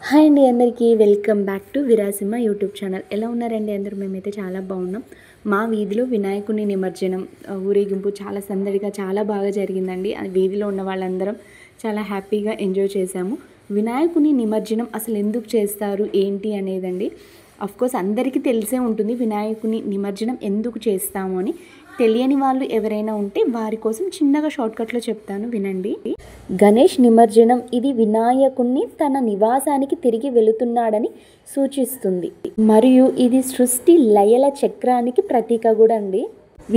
Hi అండి, అందరికీ welcome back to విరాసిమ యూట్యూబ్ ఛానల్. ఎలా ఉన్నారండి అందరూ? మేమైతే చాలా బాగున్నాం. మా వీధిలో వినాయకుని నిమజ్జనం ఊరేగింపు చాలా సందడిగా చాలా బాగా జరిగిందండి. ఆ వీధిలో ఉన్న వాళ్ళందరం చాలా హ్యాపీగా ఎంజాయ్ చేశాము. వినాయకుని నిమజ్జనం అసలు ఎందుకు చేస్తారు ఏంటి అనేదండి. అఫ్కోర్స్ అందరికీ తెలిసే ఉంటుంది వినాయకుని నిమజ్జనం ఎందుకు చేస్తాము అని. తెలియని వాళ్ళు ఎవరైనా ఉంటే వారి కోసం చిన్నగా షార్ట్కట్లో చెప్తాను, వినండి. గణేష్ నిమజ్జనం ఇది వినాయకుణ్ణి తన నివాసానికి తిరిగి వెళుతున్నాడని సూచిస్తుంది. మరియు ఇది సృష్టి లయల చక్రానికి ప్రతీక కూడా అండి.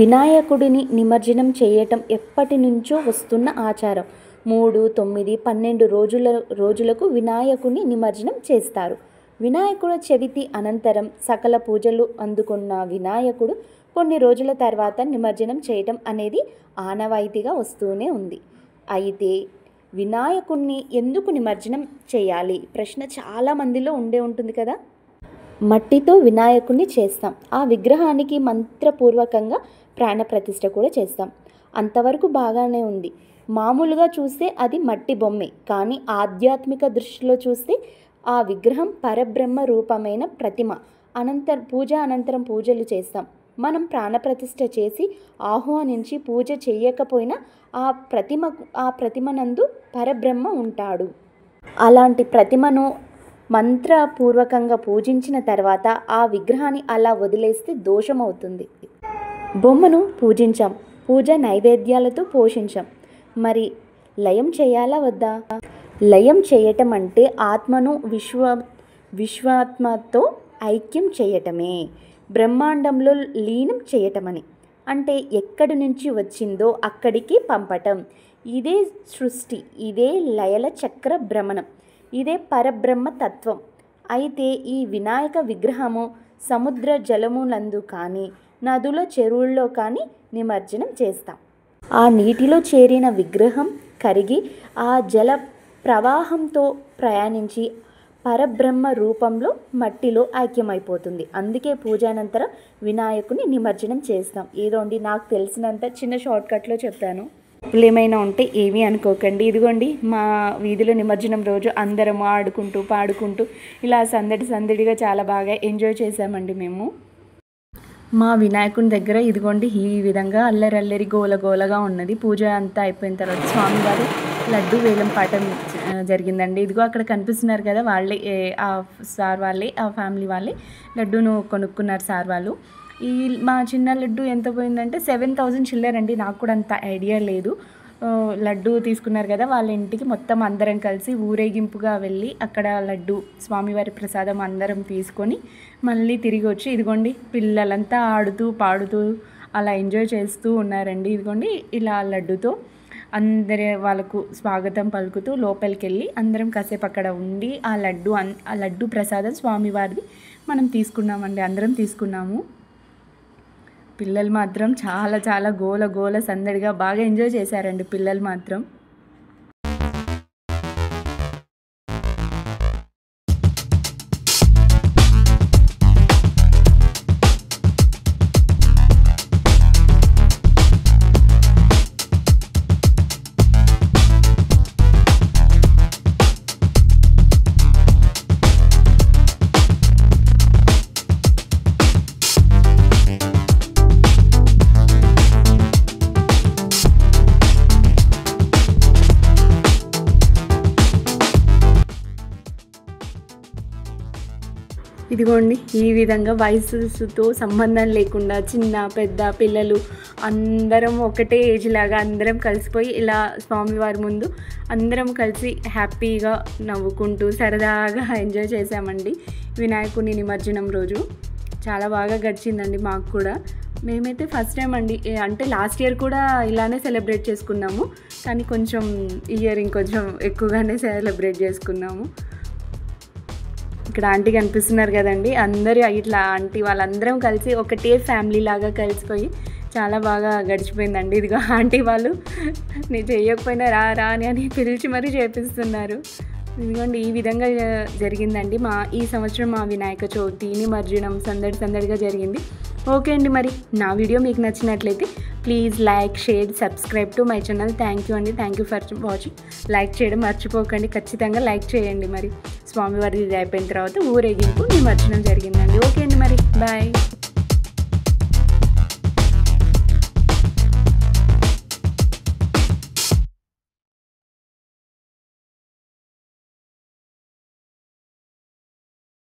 వినాయకుడిని నిమజ్జనం చేయటం ఎప్పటి నుంచో వస్తున్న ఆచారం. 3, 9, 12 రోజులకు వినాయకుడిని నిమజ్జనం చేస్తారు. వినాయకుడు చవితి అనంతరం సకల పూజలు అందుకున్న వినాయకుడు కొన్ని రోజుల తర్వాత నిమజ్జనం చేయటం అనేది ఆనవాయితీగా వస్తూనే ఉంది. అయితే వినాయకుడిని ఎందుకు నిమజ్జనం చేయాలి ప్రశ్న చాలా మందిలో ఉంటుంది కదా. మట్టితో వినాయకుడిని చేస్తాం. ఆ విగ్రహానికి మంత్రపూర్వకంగా ప్రాణప్రతిష్ఠ కూడా చేస్తాం. అంతవరకు బాగానే ఉంది. మామూలుగా చూస్తే అది మట్టి బొమ్మే, కానీ ఆధ్యాత్మిక దృష్టిలో చూస్తే ఆ విగ్రహం పరబ్రహ్మ రూపమైన ప్రతిమ. అనంతరం పూజలు చేస్తాం. మనం ప్రాణప్రతిష్ఠ చేసి ఆహ్వానించి పూజ చేయకపోయినా ఆ ప్రతిమనందు పరబ్రహ్మ ఉంటాడు. అలాంటి ప్రతిమను మంత్రపూర్వకంగా పూజించిన తర్వాత ఆ విగ్రహాన్ని అలా వదిలేస్తే దోషమవుతుంది. బొమ్మను పూజించాం, పూజ నైవేద్యాలతో పోషించాం. మరి లయం చేయాలా వద్దా? లయం చేయటం అంటే ఆత్మను విశ్వాత్మతో ఐక్యం చేయటమే, బ్రహ్మాండంలో లీనం చేయటమని. అంటే ఎక్కడి నుంచి వచ్చిందో అక్కడికి పంపటం. ఇదే సృష్టి, ఇదే లయల చక్ర భ్రమణం, ఇదే పరబ్రహ్మ తత్వం. అయితే ఈ వినాయక విగ్రహము సముద్ర జలములందు కానీ నదుల చెరువుల్లో కానీ నిమజ్జనం చేస్తాం. ఆ నీటిలో చేరిన విగ్రహం కరిగి ఆ జల ప్రవాహంతో ప్రయాణించి పరబ్రహ్మ రూపంలో మట్టిలో ఐక్యమైపోతుంది. అందుకే పూజానంతరం వినాయకుని నిమజ్జనం చేస్తాం. ఏదోండి నాకు తెలిసినంత చిన్న షార్ట్కట్లో చెప్పాను. ఏమైనా ఉంటే ఏమీ అనుకోకండి. ఇదిగోండి మా వీధిలో నిమజ్జనం రోజు అందరం ఆడుకుంటూ పాడుకుంటూ ఇలా సందడిగా చాలా బాగా ఎంజాయ్ చేసామండి మేము. మా వినాయకుని దగ్గర ఇదిగోండి ఈ విధంగా అల్లరి గోలగా ఉన్నది. పూజ అంతా అయిపోయిన తర్వాత స్వామివారు లడ్డు వేలం పాఠం జరిగిందండి. ఇదిగో అక్కడ కనిపిస్తున్నారు కదా, వాళ్ళే ఆ సార్ వాళ్ళే, ఆ ఫ్యామిలీ వాళ్ళే లడ్డూను కొనుక్కున్నారు సార్ వాళ్ళు. ఈ మా చిన్న లడ్డు ఎంత పోయిందంటే 7,000 చిల్లరండి. నాకు కూడా అంత ఐడియా లేదు. లడ్డు తీసుకున్నారు కదా, వాళ్ళ ఇంటికి మొత్తం అందరం కలిసి ఊరేగింపుగా వెళ్ళి అక్కడ లడ్డు స్వామివారి ప్రసాదం అందరం తీసుకొని మళ్ళీ తిరిగి వచ్చి ఇదిగోండి పిల్లలంతా ఆడుతూ పాడుతూ అలా ఎంజాయ్ చేస్తూ ఉన్నారండి. ఇదిగోండి ఇలా లడ్డుతో వాళ్ళకు స్వాగతం పలుకుతూ లోపలికి వెళ్ళి అందరం కాసేపు అక్కడ ఉండి ఆ లడ్డు ప్రసాదం స్వామివారిది మనం తీసుకున్నామండి. అందరం తీసుకున్నాము. పిల్లలు మాత్రం చాలా గోల సందడిగా బాగా ఎంజాయ్ చేశారండి పిల్లలు మాత్రం. ఇదిగోండి ఈ విధంగా వయసుతో సంబంధం లేకుండా చిన్న పెద్ద పిల్లలు అందరం ఒకటే ఏజ్ లాగా అందరం కలిసిపోయి ఇలా స్వామివారి ముందు అందరం కలిసి హ్యాపీగా నవ్వుకుంటూ సరదాగా ఎంజాయ్ చేసామండి. వినాయకుని నిమజ్జనం రోజు చాలా బాగా గడిచిందండి మాకు కూడా. మేమైతే ఫస్ట్ టైం అండి, అంటే లాస్ట్ ఇయర్ కూడా ఇలానే సెలబ్రేట్ చేసుకున్నాము, కానీ కొంచెం ఇయర్ ఇంకొంచెం ఎక్కువగానే సెలబ్రేట్ చేసుకున్నాము. ఇక్కడ ఆంటీ కనిపిస్తున్నారు కదండి, అందరూ ఇట్లా ఆంటీ వాళ్ళందరం కలిసి ఒకటే ఫ్యామిలీ లాగా కలిసిపోయి చాలా బాగా గడిచిపోయిందండి. ఇదిగో ఆంటీ వాళ్ళు నేను చేయకపోయినా రా అని పిలిచి మరీ చేపిస్తున్నారు. ఇదిగోండి ఈ విధంగా జరిగిందండి ఈ సంవత్సరం మా వినాయక చవితి నిమజ్జనం సందడిగా జరిగింది. ఓకే అండి, మరి నా వీడియో మీకు నచ్చినట్లయితే please like share subscribe to my channel. Thank you అండి. Thank you for watching. Like చేయడం మర్చిపోకండి, ఖచ్చితంగా లైక్ చేయండి. మరి స్వామివారి ఇది అయిపోయిన తర్వాత ఊరేగింపు నిమజ్జనం జరిగిందండి. ఓకే అండి, మరి బాయ్.